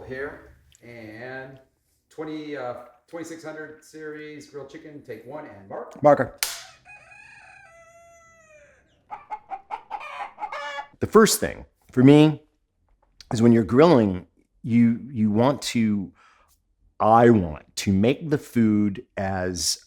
here, and 2600 series grilled chicken, take one, and mark. Marker. The first thing for me is when you're grilling, I want to make the food as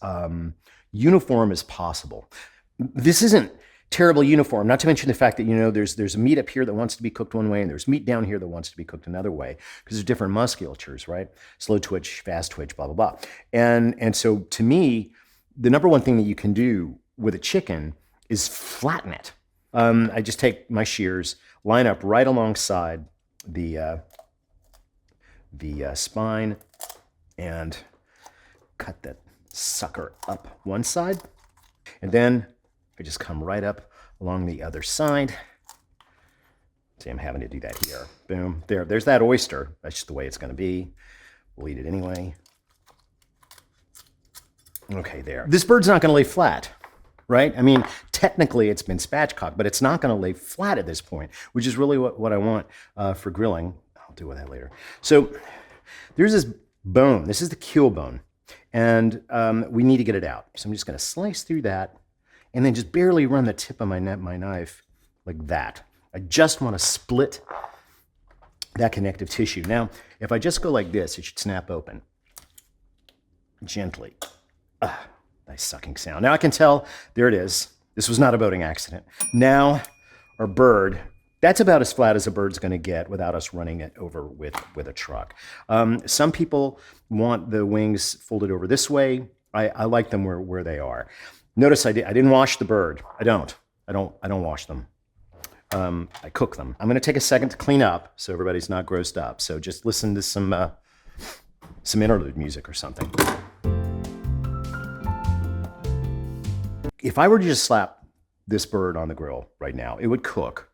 uniform as possible. This isn't terribly uniform, not to mention the fact that, there's meat up here that wants to be cooked one way and there's meat down here that wants to be cooked another way because there's different musculatures, right? Slow twitch, fast twitch, blah, blah, blah. And so to me, the number one thing that you can do with a chicken is flatten it. I just take my shears, line up right alongside the spine, and cut that sucker up one side. And then I just come right up along the other side. See, I'm having to do that here. Boom, there's that oyster. That's just the way it's gonna be. We'll eat it anyway. Okay, there. This bird's not gonna lay flat, right? I mean, technically it's been spatchcocked, but it's not gonna lay flat at this point, which is really what I want for grilling. I'll deal with that later. So there's this bone. This is the keel bone, and we need to get it out. So I'm just gonna slice through that and then just barely run the tip of my knife like that. I just wanna split that connective tissue. Now, if I just go like this, it should snap open gently. Nice sucking sound. Now I can tell, there it is. This was not a boating accident. Now our bird, that's about as flat as a bird's gonna get without us running it over with a truck. Some people want the wings folded over this way. I like them where they are. Notice I didn't wash the bird. I don't wash them. I cook them. I'm gonna take a second to clean up so everybody's not grossed up. So just listen to some interlude music or something. If I were to just slap this bird on the grill right now, it would cook,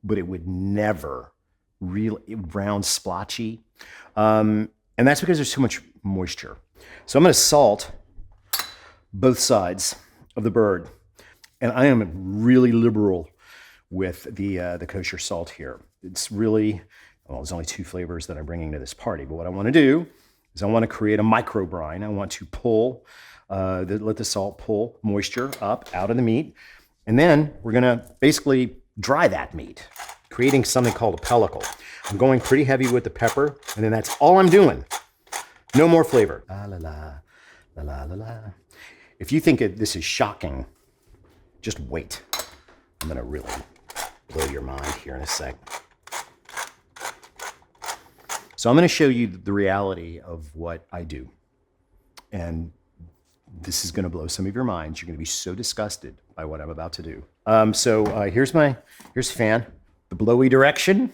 but it would never really brown splotchy. And that's because there's too much moisture. So I'm gonna salt both sides of the bird. And I am really liberal with the kosher salt here. It's really, well, there's only two flavors that I'm bringing to this party, but what I wanna do is I wanna create a micro brine. I want to pull, let the salt pull moisture up out of the meat. And then we're gonna basically dry that meat, creating something called a pellicle. I'm going pretty heavy with the pepper, and then that's all I'm doing. No more flavor. La la la, la la la la. If you think this is shocking, just wait. I'm gonna really blow your mind here in a sec. So I'm gonna show you the reality of what I do. And this is gonna blow some of your minds. You're gonna be so disgusted by what I'm about to do. Here's fan, the blowy direction.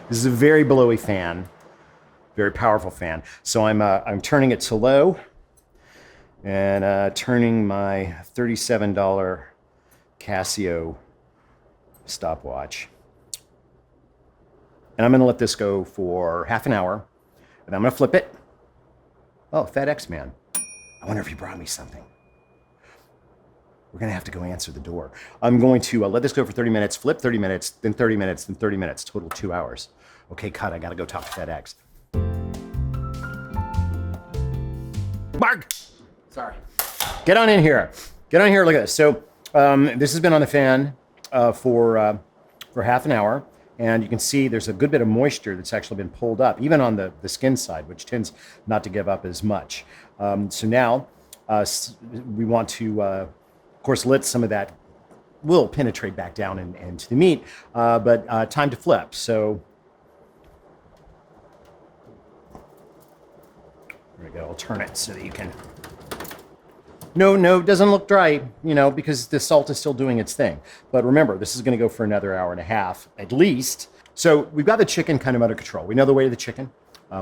This is a very blowy fan, very powerful fan. So I'm turning it to low and turning my $37 Casio stopwatch. And I'm gonna let this go for half an hour, and I'm gonna flip it. Oh, FedEx man, I wonder if he brought me something. We're gonna have to go answer the door. I'm going to let this go for 30 minutes, flip 30 minutes, then 30 minutes, then 30 minutes, total 2 hours. Okay, cut, I gotta go talk to FedEx. Mark! Sorry. Get on in here. Get on here, look at this. So this has been on the fan for half an hour. And you can see there's a good bit of moisture that's actually been pulled up, even on the skin side, which tends not to give up as much. So now we want to, of course, let some of that will penetrate back down into the meat, but time to flip. So there we go, I'll turn it so that you can, no, it doesn't look dry, because the salt is still doing its thing. But remember, this is gonna go for another hour and a half, at least. So we've got the chicken kind of under control. We know the weight of the chicken.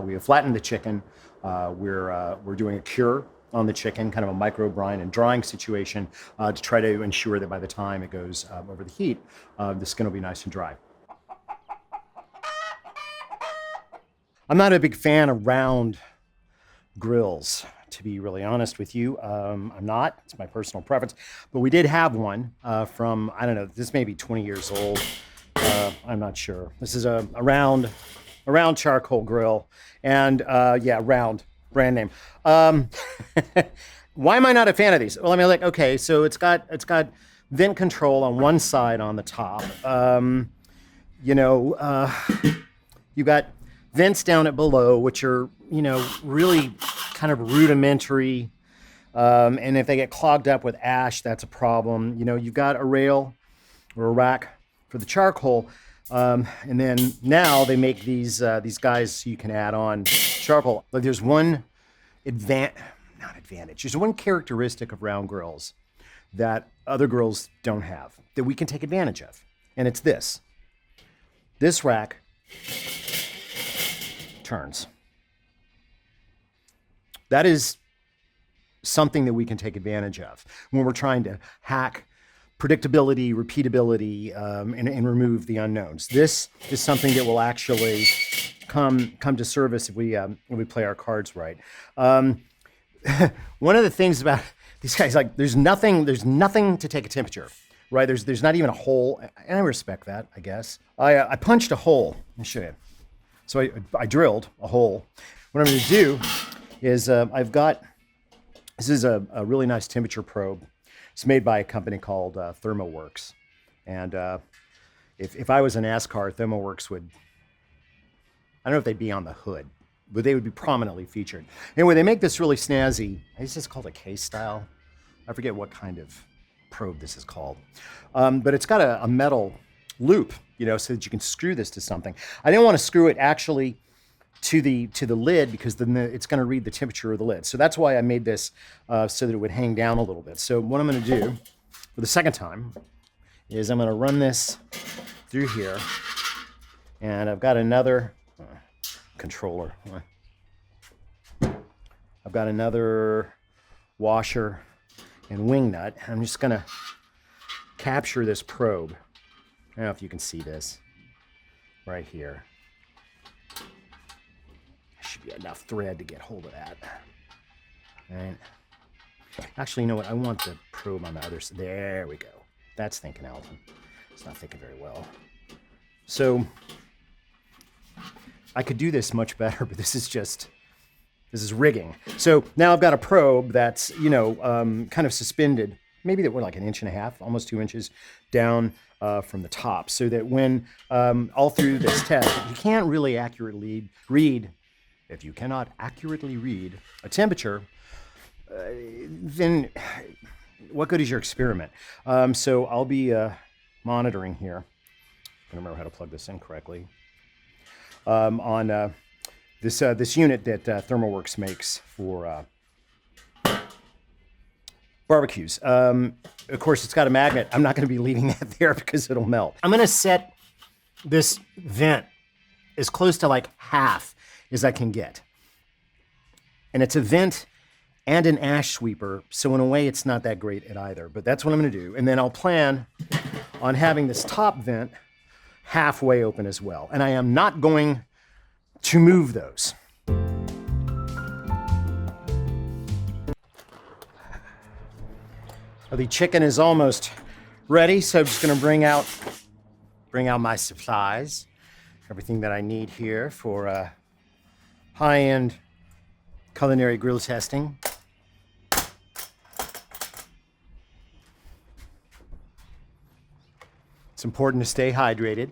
We have flattened the chicken. We're doing a cure on the chicken, kind of a micro brine and drying situation to try to ensure that by the time it goes over the heat, the skin will be nice and dry. I'm not a big fan of round grills. to be really honest with you. I'm not. It's my personal preference. But we did have one from, I don't know, this may be 20 years old. I'm not sure. This is a round charcoal grill. And yeah, round, brand name. Why am I not a fan of these? Well, I mean, like, okay, so it's got vent control on one side on the top. You got vents down at below, which are, really kind of rudimentary. And if they get clogged up with ash, that's a problem. You've got a rail or a rack for the charcoal. And then now they make these guys so you can add on charcoal. Like there's one there's one characteristic of round grills that other grills don't have that we can take advantage of. And it's this. This rack turns. That is something that we can take advantage of when we're trying to hack predictability, repeatability, and remove the unknowns. This is something that will actually come to service if we play our cards right. One of the things about these guys, like, there's nothing to take a temperature, right? There's not even a hole, and I respect that, I guess. I punched a hole. Let me show you. So I drilled a hole. What I'm going to do is this is a really nice temperature probe. It's made by a company called ThermoWorks. And if I was a NASCAR, ThermoWorks would, I don't know if they'd be on the hood, but they would be prominently featured. Anyway, they make this really snazzy, it's just called a case style. I forget what kind of probe this is called. But it's got a metal loop, so that you can screw this to something. I didn't want to screw it actually to the lid because then it's going to read the temperature of the lid. So that's why I made this so that it would hang down a little bit. So what I'm going to do for the second time is I'm going to run this through here, and I've got another controller. I've got another washer and wing nut. I'm just going to capture this probe. I don't know if you can see this right here. Should be enough thread to get hold of that. All right. Actually, you know what? I want the probe on the other side. There we go. That's thinking, Alton. It's not thinking very well. So I could do this much better, but this is rigging. So now I've got a probe that's, kind of suspended, maybe that we're like 1.5 inches, almost 2 inches down from the top, so that when all through this test, if you can't really accurately read, if you cannot accurately read a temperature, then what good is your experiment? So I'll be monitoring here. I don't remember how to plug this in correctly. On this unit that ThermoWorks makes for barbecues. Of course, it's got a magnet. I'm not going to be leaving that there because it'll melt. I'm going to set this vent as close to like half as I can get. And it's a vent and an ash sweeper, so in a way it's not that great at either, but that's what I'm going to do. And then I'll plan on having this top vent halfway open as well. And I am not going to move those. The chicken is almost ready, so I'm just going to bring out my supplies, everything that I need here for high-end culinary grill testing. It's important to stay hydrated.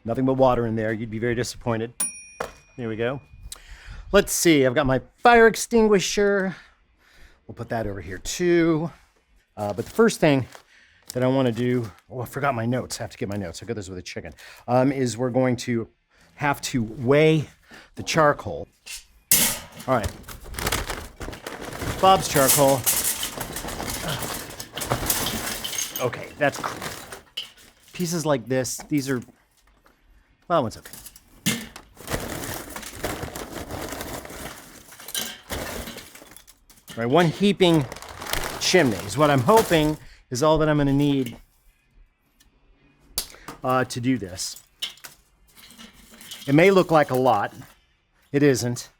Nothing but water in there. You'd be very disappointed. Here we go. Let's see. I've got my fire extinguisher. We'll put that over here too. But the first thing that I want to do, I forgot my notes. I have to get my notes. I got this with a chicken. Is we're going to have to weigh the charcoal. All right. Bob's charcoal. Okay, that's pieces like this. These are, well, that one's okay. All right, one heaping chimney is what I'm hoping is all that I'm going to need to do this. It may look like a lot. It isn't.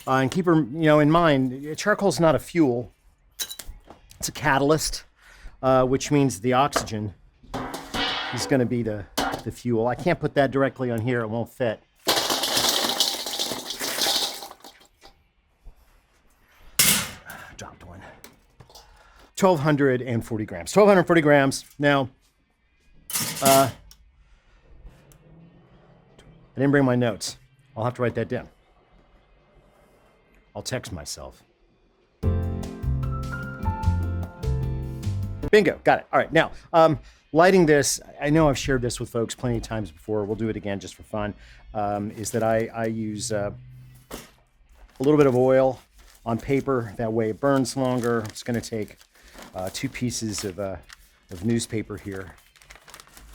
And keep in mind, charcoal's not a fuel. It's a catalyst, which means the oxygen is going to be the fuel. I can't put that directly on here. It won't fit. Dropped one. 1,240 grams. 1,240 grams. Now, I didn't bring my notes. I'll have to write that down. I'll text myself. Bingo, got it. All right, now, lighting this, I know I've shared this with folks plenty of times before. We'll do it again just for fun, is that I use a little bit of oil on paper. That way it burns longer. It's going to take 2 pieces of newspaper here.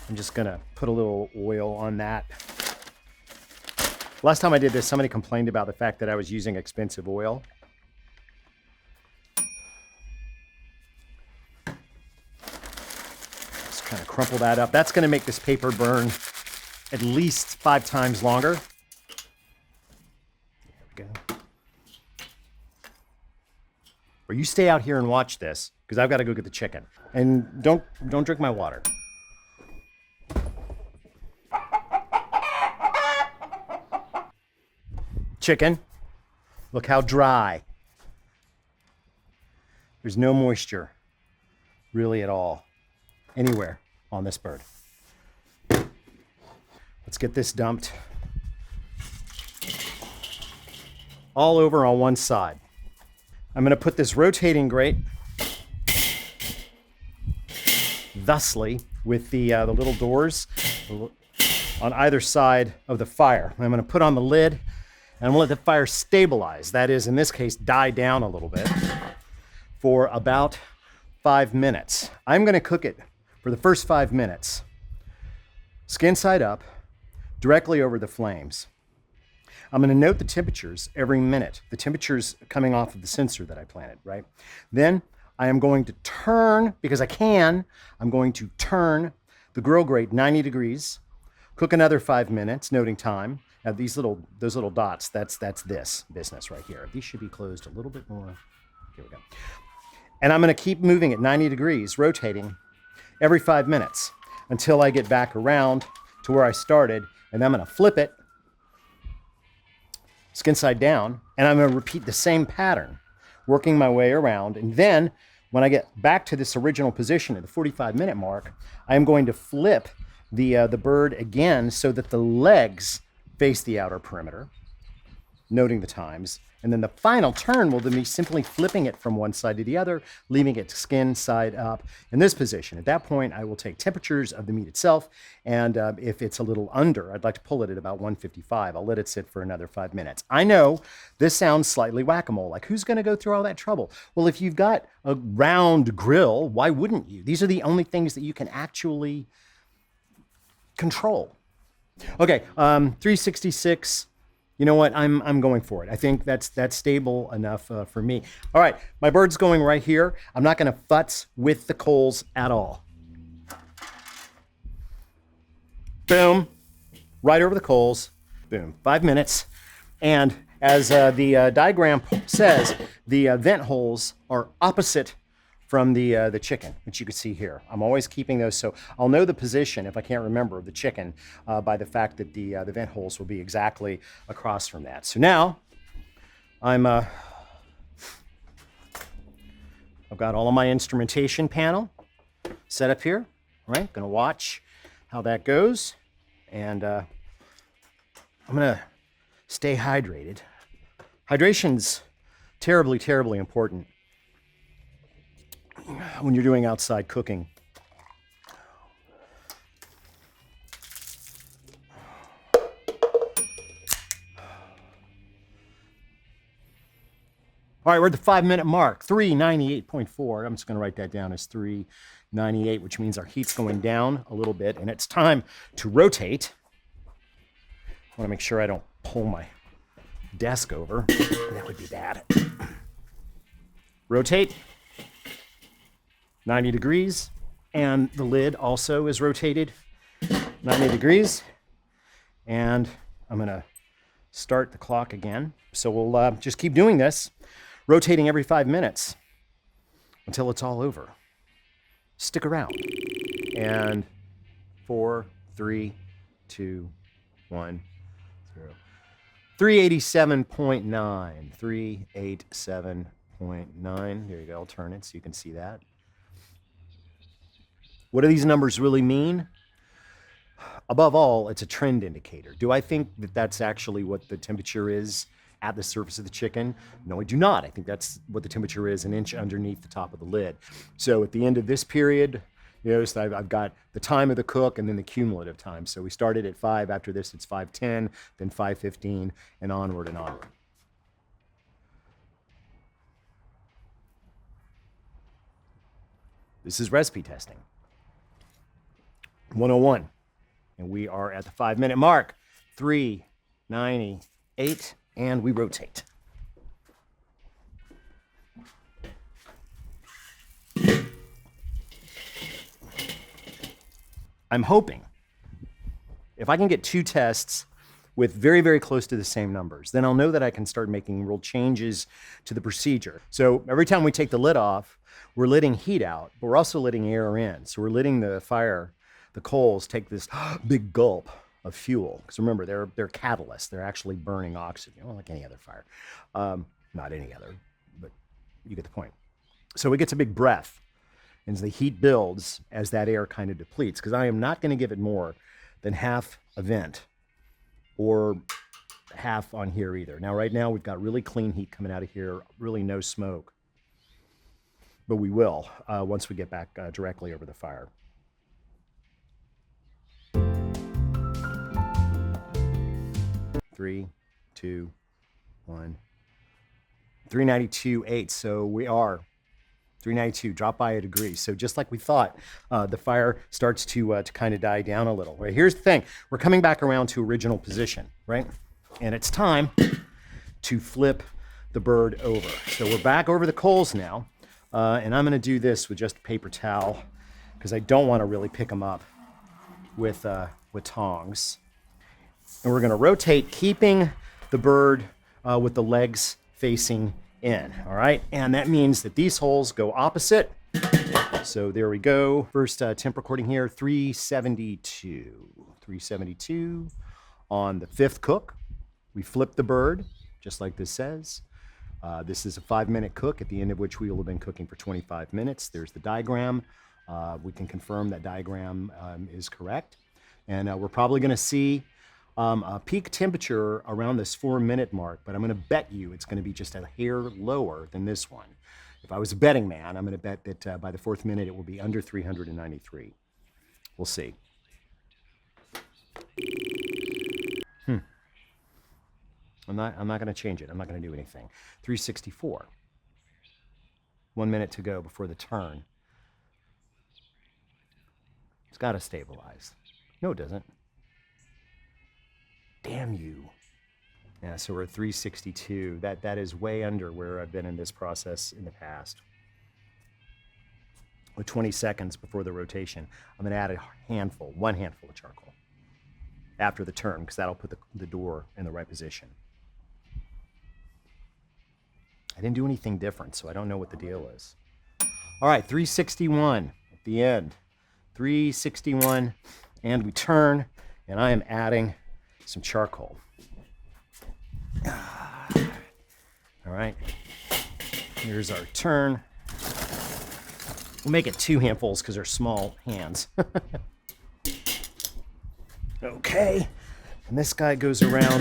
I'm just going to put a little oil on that. Last time I did this, somebody complained about the fact that I was using expensive oil. Just kind of crumple that up. That's going to make this paper burn at least 5 times longer. There we go. Or you stay out here and watch this, because I've got to go get the chicken. And don't drink my water. Chicken, look how dry. There's no moisture, really at all, anywhere on this bird. Let's get this dumped all over on one side. I'm going to put this rotating grate thusly with the little doors on either side of the fire. I'm going to put on the lid. And I'm going to let the fire stabilize. That is, in this case, die down a little bit for about 5 minutes. I'm going to cook it for the first 5 minutes, skin side up, directly over the flames. I'm going to note the temperatures every minute, the temperatures coming off of the sensor that I planted, right? Then I am going to turn, because I'm going to turn the grill grate 90 degrees, cook another 5 minutes, noting time. Now those little dots, that's this business right here. These should be closed a little bit more. Here we go. And I'm going to keep moving at 90 degrees, rotating every 5 minutes until I get back around to where I started. And I'm going to flip it skin side down, and I'm going to repeat the same pattern, working my way around. And then when I get back to this original position at the 45-minute mark, I am going to flip the bird again so that the legs face the outer perimeter, noting the times. And then the final turn will then be simply flipping it from one side to the other, leaving it skin side up in this position. At that point, I will take temperatures of the meat itself, and if it's a little under, I'd like to pull it at about 155. I'll let it sit for another 5 minutes. I know this sounds slightly whack-a-mole, like who's gonna go through all that trouble? Well, if you've got a round grill, why wouldn't you? These are the only things that you can actually control. Okay, 366. You know what? I'm going for it. I think that's stable enough for me. All right, my bird's going right here. I'm not going to futz with the coals at all. Boom, right over the coals. Boom, 5 minutes. And as the diagram says, the vent holes are opposite from the chicken, which you can see here. I'm always keeping those, so I'll know the position, if I can't remember, of the chicken by the fact that the vent holes will be exactly across from that. So now, I've got all of my instrumentation panel set up here, right? Gonna watch how that goes, and I'm gonna stay hydrated. Hydration's terribly, terribly important when you're doing outside cooking. All right, we're at the 5 minute mark, 398.4. I'm just gonna write that down as 398, which means our heat's going down a little bit, and it's time to rotate. I wanna make sure I don't pull my desk over. That would be bad. Rotate. 90 degrees, and the lid also is rotated 90 degrees. And I'm gonna start the clock again. So we'll just keep doing this, rotating every 5 minutes until it's all over. Stick around. And 4, 3, 2, 1, 0. 387.9. 387.9. There you go. I'll turn it so you can see that. What do these numbers really mean? Above all, it's a trend indicator. Do I think that that's actually what the temperature is at the surface of the chicken? No, I do not. I think that's what the temperature is an inch underneath the top of the lid. So at the end of this period, you notice that I've got the time of the cook and then the cumulative time. So we started at 5. After this, it's 5:10, then 5:15, and onward and onward. This is recipe testing 101. And we are at the 5-minute mark. 398, and we rotate. I'm hoping if I can get 2 tests with very, very close to the same numbers, then I'll know that I can start making real changes to the procedure. So every time we take the lid off, we're letting heat out, but we're also letting air in. So we're letting the coals take this big gulp of fuel. Because remember, they're catalysts. They're actually burning oxygen, well, like any other fire. Not any other, but you get the point. So it gets a big breath. And the heat builds as that air kind of depletes, because I am not going to give it more than half a vent or half on here either. Now, right now, we've got really clean heat coming out of here, really no smoke. But we will once we get back directly over the fire. Three, 2, 1. 392.8. So we are 392, drop by a degree. So just like we thought, the fire starts to kind of die down a little. Right, here's the thing. We're coming back around to original position, right? And it's time to flip the bird over. So we're back over the coals now. And I'm going to do this with just a paper towel because I don't want to really pick them up with tongs. And we're going to rotate, keeping the bird with the legs facing in, all right? And that means that these holes go opposite. So there we go. First temp recording here, 372. 372 on the 5th cook. We flip the bird, just like this says. This is a 5-minute cook, at the end of which we will have been cooking for 25 minutes. There's the diagram. We can confirm that diagram is correct. And we're probably going to see a peak temperature around this 4-minute mark, but I'm going to bet you it's going to be just a hair lower than this one. If I was a betting man, I'm going to bet that by the 4th minute it will be under 393. We'll see. I'm not going to change it. I'm not going to do anything. 364. 1 minute to go before the turn. It's got to stabilize. No, it doesn't. Damn you. Yeah, so we're at 362. That is way under where I've been in this process in the past. With 20 seconds before the rotation, I'm going to add one handful of charcoal after the turn, because that'll put the door in the right position. I didn't do anything different, so I don't know what the deal is. All right, 361 at the end. 361, and we turn, and I am adding some charcoal. All right, here's our turn. We'll make it 2 handfuls because they're small hands. Okay, and this guy goes around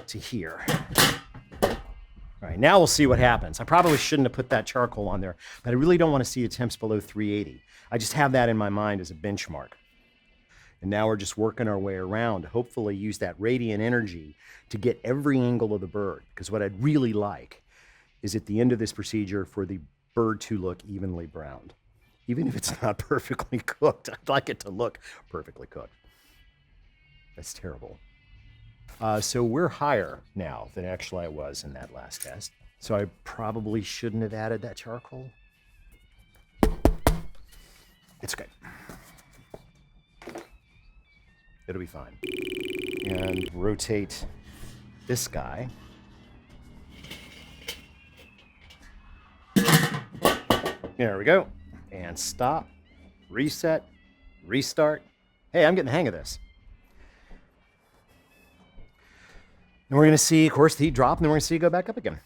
to here. All right, now we'll see what happens. I probably shouldn't have put that charcoal on there, but I really don't want to see the temps below 380. I just have that in my mind as a benchmark. And now we're just working our way around to hopefully use that radiant energy to get every angle of the bird. Because what I'd really like is at the end of this procedure for the bird to look evenly browned. Even if it's not perfectly cooked, I'd like it to look perfectly cooked. That's terrible. So we're higher now than actually I was in that last test. So I probably shouldn't have added that charcoal. It's good. It'll be fine. And rotate this guy. There we go. And stop, reset, restart. Hey, I'm getting the hang of this. And we're going to see, of course, the heat drop, and then we're going to see it go back up again.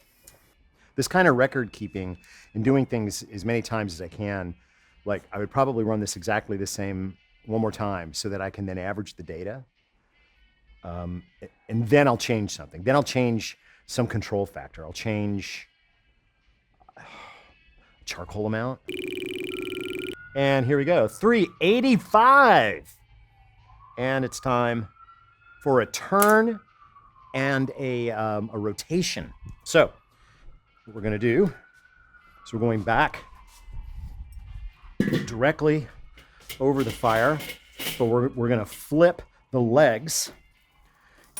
This kind of record keeping and doing things as many times as I can, like I would probably run this exactly the same one more time so that I can then average the data. And then I'll change something. Then I'll change some control factor. I'll change charcoal amount. And here we go, 385. And it's time for a turn and a rotation. So what we're gonna do is we're going back directly over the fire, but we're gonna flip the legs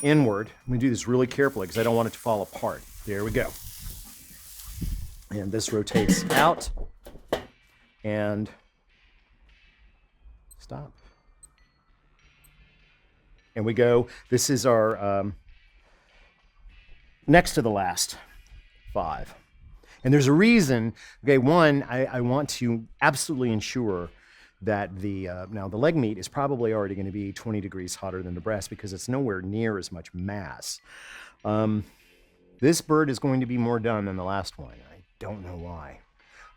inward. I'm gonna do this really carefully because I don't want it to fall apart. There we go. And this rotates out and stop. And we go, this is our next to the last 5. And there's a reason, okay, one, I want to absolutely ensure that now the leg meat is probably already going to be 20 degrees hotter than the breast because it's nowhere near as much mass. This bird is going to be more done than the last one. I don't know why.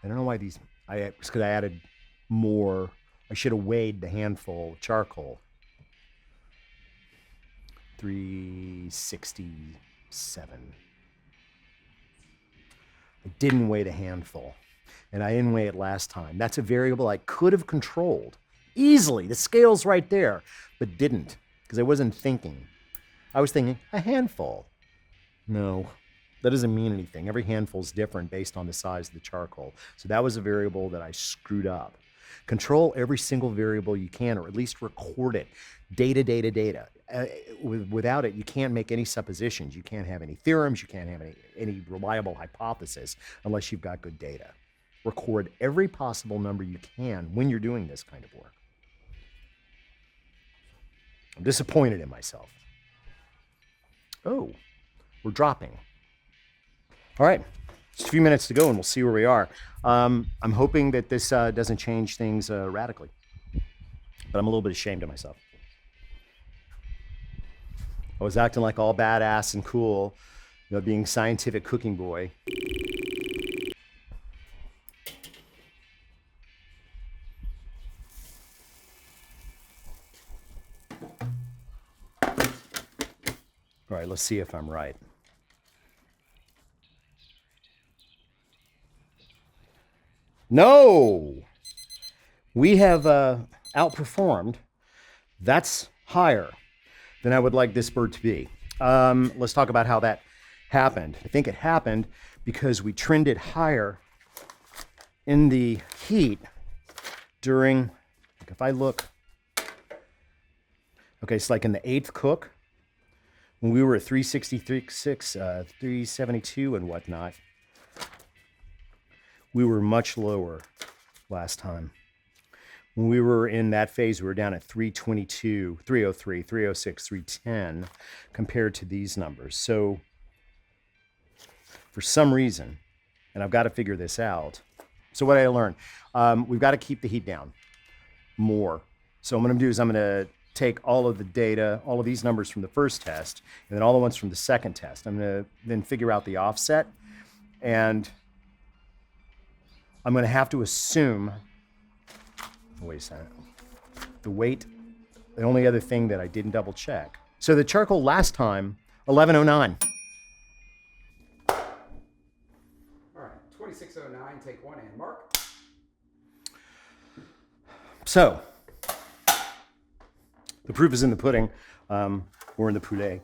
I don't know why it's because I added more. I should have weighed the handful of charcoal. 367. I didn't weigh the handful, and I didn't weigh it last time. That's a variable I could have controlled easily. The scale's right there, but didn't because I wasn't thinking. I was thinking a handful. No, that doesn't mean anything. Every handful's different based on the size of the charcoal. So that was a variable that I screwed up. Control every single variable you can, or at least record it. Data, data, data. Without it, you can't make any suppositions. You can't have any theorems. You can't have any reliable hypothesis unless you've got good data. Record every possible number you can when you're doing this kind of work. I'm disappointed in myself. Oh, we're dropping. All right, just a few minutes to go and we'll see where we are. I'm hoping that this doesn't change things radically, but I'm a little bit ashamed of myself. I was acting like all badass and cool, being scientific cooking boy. All right, let's see if I'm right. No, we have outperformed. That's higher than I would like this bird to be. Let's talk about how that happened. I think it happened because we trended higher in the heat during, if I look, okay, it's like in the 8th cook, when we were at 366, 372 and whatnot, we were much lower last time. When we were in that phase, we were down at 322, 303, 306, 310 compared to these numbers. So for some reason, and I've got to figure this out. So what I learned, we've got to keep the heat down more. So what I'm going to do is I'm going to take all of the data, all of these numbers from the first test, and then all the ones from the second test. I'm going to then figure out the offset, and I'm going to have to assume, wait a second, the weight, the only other thing that I didn't double check. So the charcoal last time, 1109. All right, 2609, take 1 and mark. So, the proof is in the pudding, or in the poulet.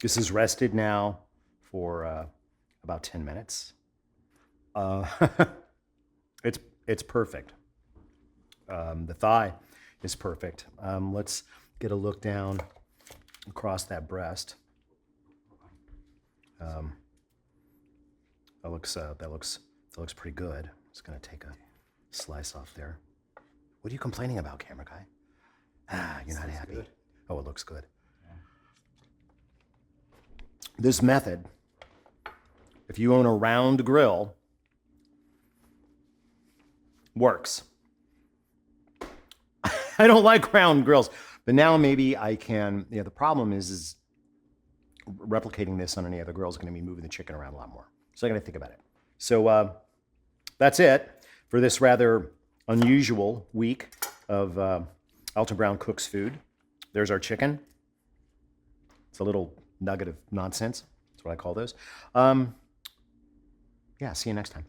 This is rested now for about 10 minutes. It's perfect. The thigh is perfect. Let's get a look down across that breast. That looks pretty good. Just gonna take a slice off there. What are you complaining about, camera guy? Ah, you're not happy. Good. Oh, it looks good. This method, if you own a round grill, works. I don't like round grills, but now maybe I can. The problem is replicating this on any other grill is going to be moving the chicken around a lot more. So I got to think about it. So that's it for this rather unusual week of Alton Brown Cooks Food. There's our chicken. It's a little nugget of nonsense. That's what I call those. Yeah, see you next time.